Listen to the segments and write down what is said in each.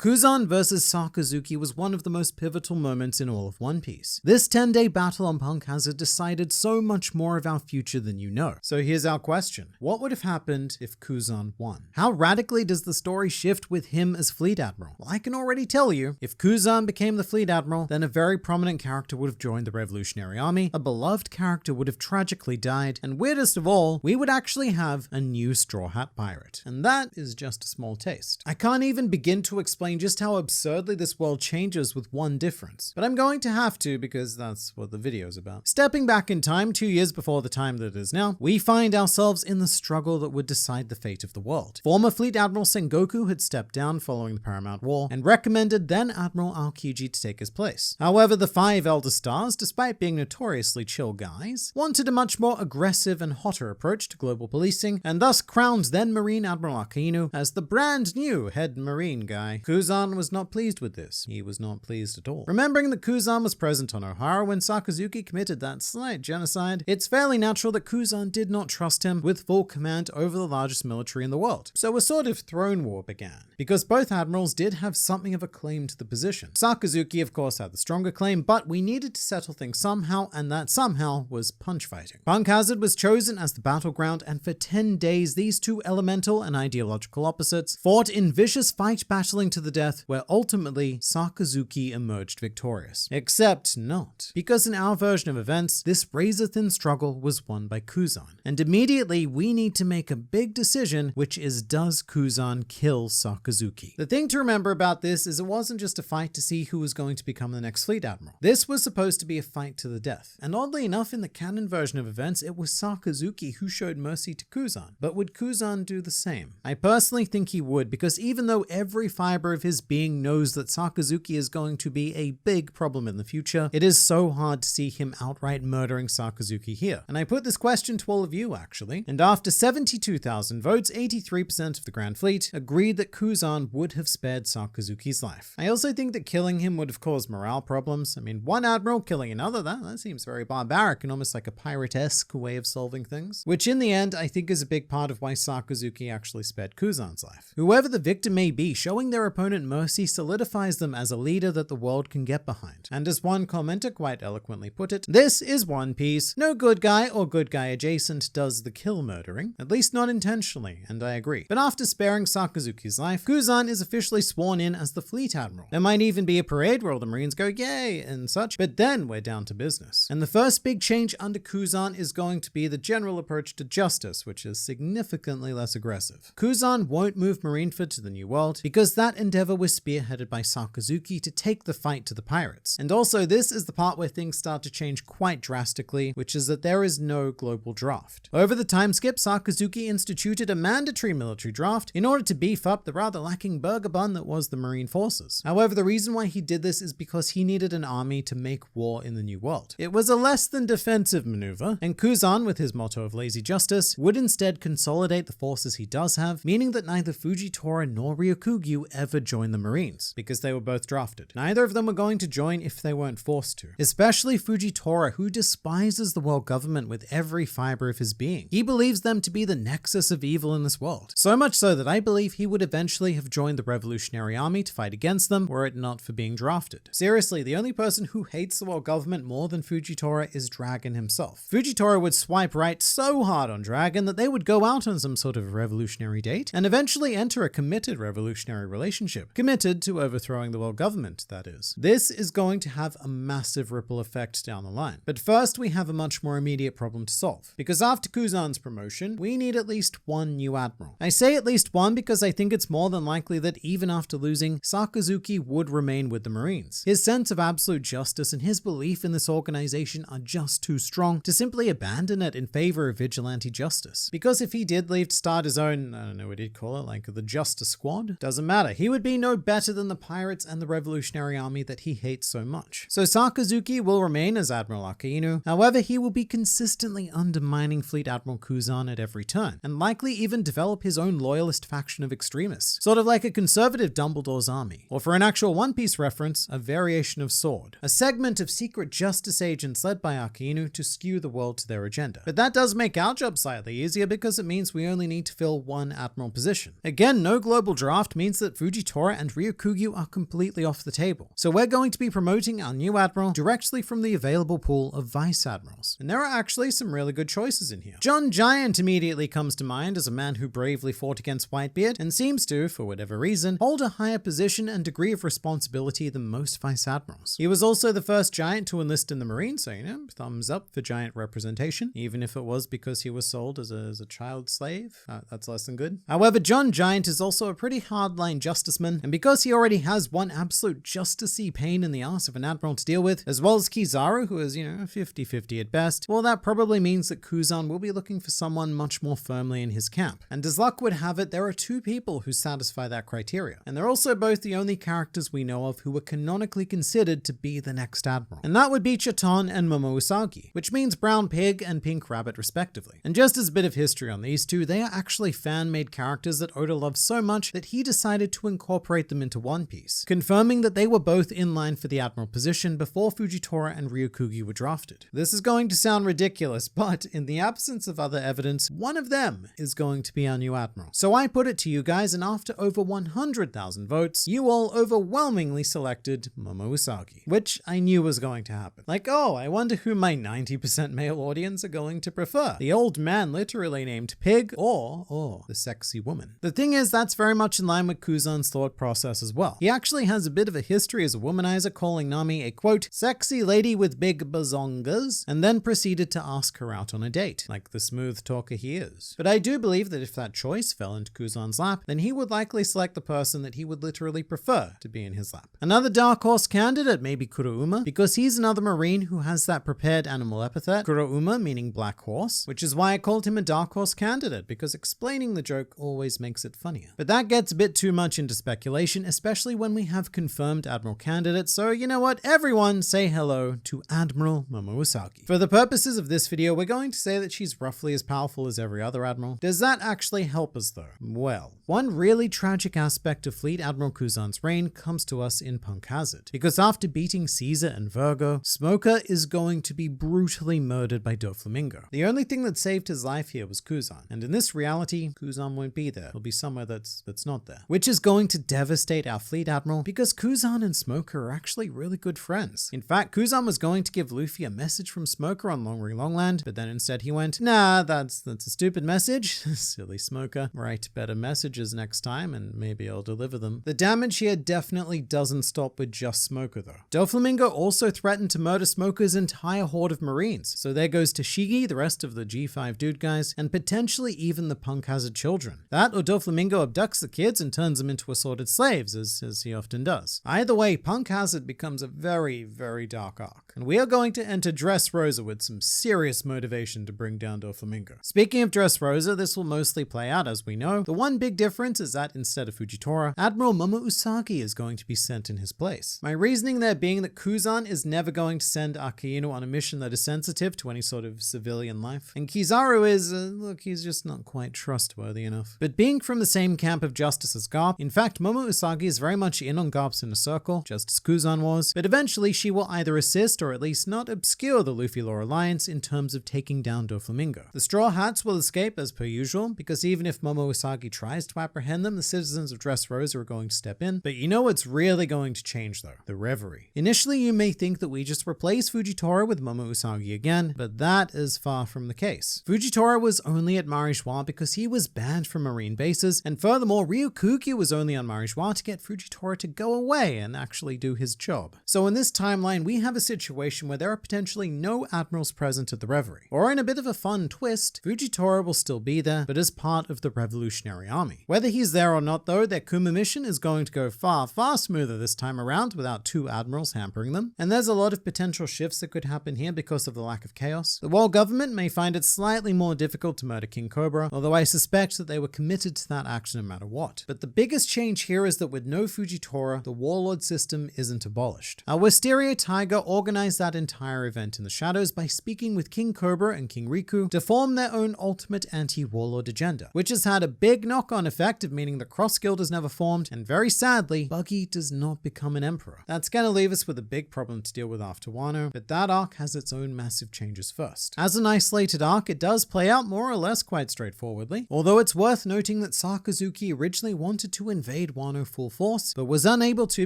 Kuzan versus Sakazuki was one of the most pivotal moments in all of One Piece. This 10-day battle on Punk Hazard decided so much more of our future than you know. So here's our question. What would have happened if Kuzan won? How radically does the story shift with him as Fleet Admiral? Well, I can already tell you, if Kuzan became the Fleet Admiral, then a very prominent character would have joined the Revolutionary Army, a beloved character would have tragically died, and weirdest of all, we would actually have a new Straw Hat pirate. And that is just a small taste. I can't even begin to explain just how absurdly this world changes with one difference, but I'm going to have to because that's what the video is about. Stepping back in time 2 years before the time that it is now, we find ourselves in the struggle that would decide the fate of the world. Former Fleet Admiral Sengoku had stepped down following the Paramount War and recommended then Admiral Aokiji to take his place. However, the 5 Elder Stars, despite being notoriously chill guys, wanted a much more aggressive and hotter approach to global policing, and thus crowned then Marine Admiral Akainu as the brand new head Marine guy. Kuzan was not pleased with this. He was not pleased at all. Remembering that Kuzan was present on Ohara when Sakazuki committed that slight genocide, it's fairly natural that Kuzan did not trust him with full command over the largest military in the world. So a sort of throne war began, because both admirals did have something of a claim to the position. Sakazuki, of course, had the stronger claim, but we needed to settle things somehow, and that somehow was punch fighting. Punk Hazard was chosen as the battleground, and for 10 days, these two elemental and ideological opposites fought in vicious fight battling to the death, where ultimately Sakazuki emerged victorious. Except not, because in our version of events, this razor-thin struggle was won by Kuzan. And immediately, we need to make a big decision, which is, does Kuzan kill Sakazuki? The thing to remember about this is it wasn't just a fight to see who was going to become the next Fleet Admiral. This was supposed to be a fight to the death. And oddly enough, in the canon version of events, it was Sakazuki who showed mercy to Kuzan. But would Kuzan do the same? I personally think he would, because even though every fiber of his being knows that Sakazuki is going to be a big problem in the future, it is so hard to see him outright murdering Sakazuki here. And I put this question to all of you, actually. And after 72,000 votes, 83% of the Grand Fleet agreed that Kuzan would have spared Sakazuki's life. I also think that killing him would have caused morale problems. I mean, one admiral killing another, that seems very barbaric and almost like a pirate-esque way of solving things. Which in the end, I think is a big part of why Sakazuki actually spared Kuzan's life. Whoever the victim may be, showing their opponent mercy solidifies them as a leader that the world can get behind. And as one commenter quite eloquently put it, this is One Piece. No good guy or good guy adjacent does the kill murdering, at least not intentionally, and I agree. But after sparing Sakazuki's life, Kuzan is officially sworn in as the Fleet Admiral. There might even be a parade where all the Marines go yay and such, but then we're down to business. And the first big change under Kuzan is going to be the general approach to justice, which is significantly less aggressive. Kuzan won't move Marineford to the New World because that endeavor was spearheaded by Sakazuki to take the fight to the pirates. And also this is the part where things start to change quite drastically, which is that there is no global draft. Over the time skip, Sakazuki instituted a mandatory military draft in order to beef up the rather lacking burger bun that was the Marine forces. However, the reason why he did this is because he needed an army to make war in the New World. It was a less than defensive maneuver, and Kuzan, with his motto of lazy justice, would instead consolidate the forces he does have, meaning that neither Fujitora nor Ryokugyu ever joined the Marines, because they were both drafted. Neither of them were going to join if they weren't forced to. Especially Fujitora, who despises the world government with every fiber of his being. He believes them to be the nexus of evil in this world. So much so that I believe he would eventually have joined the Revolutionary Army to fight against them were it not for being drafted. Seriously, the only person who hates the world government more than Fujitora is Dragon himself. Fujitora would swipe right so hard on Dragon that they would go out on some sort of revolutionary date and eventually enter a committed revolutionary relationship. Committed to overthrowing the world government, that is. This is going to have a massive ripple effect down the line. But first, we have a much more immediate problem to solve. Because after Kuzan's promotion, we need at least one new admiral. I say at least one because I think it's more than likely that even after losing, Sakazuki would remain with the Marines. His sense of absolute justice and his belief in this organization are just too strong to simply abandon it in favor of vigilante justice. Because if he did leave to start his own, I don't know what he'd call it, like the Justice Squad, doesn't matter. He would be no better than the pirates and the Revolutionary Army that he hates so much. So Sakazuki will remain as Admiral Akainu, however he will be consistently undermining Fleet Admiral Kuzan at every turn, and likely even develop his own loyalist faction of extremists, sort of like a conservative Dumbledore's army, or for an actual One Piece reference, a variation of Sword, a segment of secret justice agents led by Akainu to skew the world to their agenda. But that does make our job slightly easier because it means we only need to fill one admiral position. Again, no global draft means that Fujitora Fujitora and Ryukugyu are completely off the table. So we're going to be promoting our new admiral directly from the available pool of vice admirals. And there are actually some really good choices in here. John Giant immediately comes to mind as a man who bravely fought against Whitebeard and seems to, for whatever reason, hold a higher position and degree of responsibility than most vice admirals. He was also the first Giant to enlist in the Marines, so thumbs up for Giant representation, even if it was because he was sold as a child slave. That's less than good. However, John Giant is also a pretty hardline justiceman, and because he already has one absolute justicey pain in the ass of an admiral to deal with, as well as Kizaru, who is, 50-50 at best, well, that probably means that Kuzan will be looking for someone much more firmly in his camp. And as luck would have it, there are two people who satisfy that criteria, and they're also both the only characters we know of who were canonically considered to be the next admiral. And that would be Chaton and Momo Usagi, which means Brown Pig and Pink Rabbit respectively. And just as a bit of history on these two, they are actually fan-made characters that Oda loves so much that he decided to incorporate them into One Piece, confirming that they were both in line for the admiral position before Fujitora and Ryukugyu were drafted. This is going to sound ridiculous, but in the absence of other evidence, one of them is going to be our new admiral. So I put it to you guys, and after over 100,000 votes, you all overwhelmingly selected Momo Usagi, which I knew was going to happen. Like, oh, I wonder who my 90% male audience are going to prefer. The old man literally named Pig or the sexy woman. The thing is, that's very much in line with Kuzan's thought process as well. He actually has a bit of a history as a womanizer, calling Nami a quote, sexy lady with big bazongas, and then proceeded to ask her out on a date, like the smooth talker he is. But I do believe that if that choice fell into Kuzan's lap, then he would likely select the person that he would literally prefer to be in his lap. Another dark horse candidate may be Kurouma, because he's another marine who has that prepared animal epithet, Kurouma meaning black horse, which is why I called him a dark horse candidate, because explaining the joke always makes it funnier. But that gets a bit too much into speculation, especially when we have confirmed admiral candidates, so you know what, everyone say hello to Admiral Momo Usagi. For the purposes of this video, we're going to say that she's roughly as powerful as every other admiral. Does that actually help us though? Well, one really tragic aspect of Fleet Admiral Kuzan's reign comes to us in Punk Hazard, because after beating Caesar and Virgo, Smoker is going to be brutally murdered by Doflamingo. The only thing that saved his life here was Kuzan, and in this reality, Kuzan won't be there. He'll be somewhere that's not there, which is going to devastate our Fleet Admiral because Kuzan and Smoker are actually really good friends. In fact, Kuzan was going to give Luffy a message from Smoker on Long Ring Longland, but then instead he went, nah, that's a stupid message. Silly Smoker. Write better messages next time and maybe I'll deliver them. The damage here definitely doesn't stop with just Smoker though. Doflamingo also threatened to murder Smoker's entire horde of Marines, so there goes Tashigi, the rest of the G5 dude guys, and potentially even the Punk Hazard children. That or Doflamingo abducts the kids and turns them into assorted slaves, as he often does. Either way, Punk Hazard becomes a very, very dark arc, and we are going to enter Dressrosa with some serious motivation to bring down Doflamingo. Speaking of Dressrosa, this will mostly play out as we know. The one big difference is that instead of Fujitora, Admiral Momo Usagi is going to be sent in his place. My reasoning there being that Kuzan is never going to send Akainu on a mission that is sensitive to any sort of civilian life, and Kizaru is, look, he's just not quite trustworthy enough. But being from the same camp of justice as Garp, in fact, Momo Usagi is very much in on Garp's inner circle, just as Kuzan was, but eventually she will either assist or at least not obscure the Luffy Law Alliance in terms of taking down Doflamingo. The Straw Hats will escape as per usual, because even if Momo Usagi tries to apprehend them, the citizens of Dressrosa are going to step in. But you know what's really going to change though? The reverie. Initially, you may think that we just replace Fujitora with Momo Usagi again, but that is far from the case. Fujitora was only at Marijois because he was banned from marine bases, and furthermore, Ryukugyu was only on Marijois to get Fujitora to go away and actually do his job. So in this timeline, we have a situation where there are potentially no admirals present at the reverie. Or in a bit of a fun twist, Fujitora will still be there, but as part of the Revolutionary Army. Whether he's there or not though, their Kuma mission is going to go far, far smoother this time around without two admirals hampering them. And there's a lot of potential shifts that could happen here because of the lack of chaos. The world government may find it slightly more difficult to murder King Cobra, although I suspect that they were committed to that action no matter what. But the biggest change here is that with no Fujitora, the warlord system isn't abolished. Our Wisteria Tiger organized that entire event in the shadows by speaking with King Cobra and King Riku to form their own ultimate anti-warlord agenda, which has had a big knock-on effect of meaning the Cross Guild is never formed, and very sadly, Buggy does not become an emperor. That's gonna leave us with a big problem to deal with after Wano, but that arc has its own massive changes first. As an isolated arc, it does play out more or less quite straightforwardly, although it's worth noting that Sakazuki originally wanted to invade invade Wano full force, but was unable to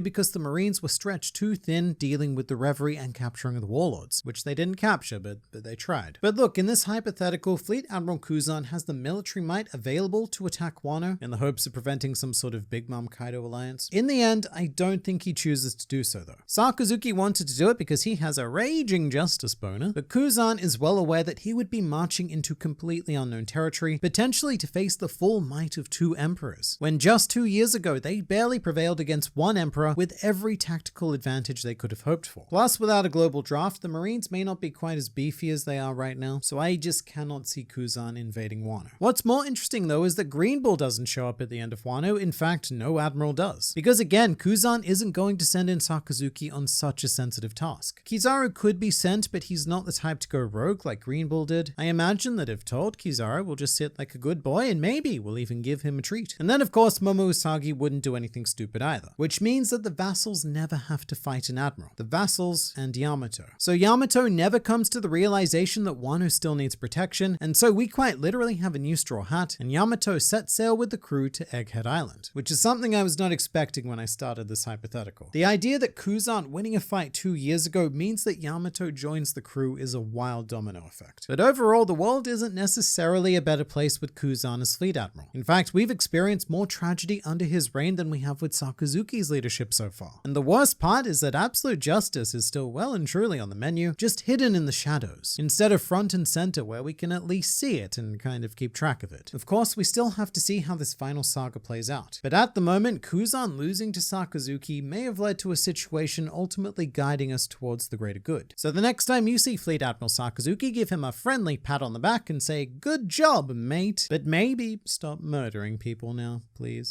because the Marines were stretched too thin dealing with the reverie and capturing the warlords, which they didn't capture, but they tried. But look, in this hypothetical, Fleet Admiral Kuzan has the military might available to attack Wano in the hopes of preventing some sort of Big Mom Kaido alliance. In the end, I don't think he chooses to do so though. Sakazuki wanted to do it because he has a raging justice boner, but Kuzan is well aware that he would be marching into completely unknown territory, potentially to face the full might of two emperors, when just 2 years ago they barely prevailed against one emperor with every tactical advantage they could have hoped for. Plus, without a global draft, the Marines may not be quite as beefy as they are right now, so I just cannot see Kuzan invading Wano. What's more interesting though is that Green Bull doesn't show up at the end of Wano. In fact, no Admiral does. Because again, Kuzan isn't going to send in Sakazuki on such a sensitive task. Kizaru could be sent, but he's not the type to go rogue like Green Bull did. I imagine that if told, Kizaru will just sit like a good boy and maybe we'll even give him a treat. And then of course Momo Usagi wouldn't do anything stupid either, which means that the vassals never have to fight an admiral. The vassals and Yamato. So Yamato never comes to the realization that Wano still needs protection, and so we quite literally have a new straw hat, and Yamato sets sail with the crew to Egghead Island, which is something I was not expecting when I started this hypothetical. The idea that Kuzan winning a fight 2 years ago means that Yamato joins the crew is a wild domino effect. But overall, the world isn't necessarily a better place with Kuzan as Fleet Admiral. In fact, we've experienced more tragedy under his reign than we have with Sakazuki's leadership so far. And the worst part is that absolute justice is still well and truly on the menu, just hidden in the shadows, instead of front and center where we can at least see it and kind of keep track of it. Of course, we still have to see how this final saga plays out. But at the moment, Kuzan losing to Sakazuki may have led to a situation ultimately guiding us towards the greater good. So the next time you see Fleet Admiral Sakazuki, give him a friendly pat on the back and say, "Good job, mate." But maybe stop murdering people now, please.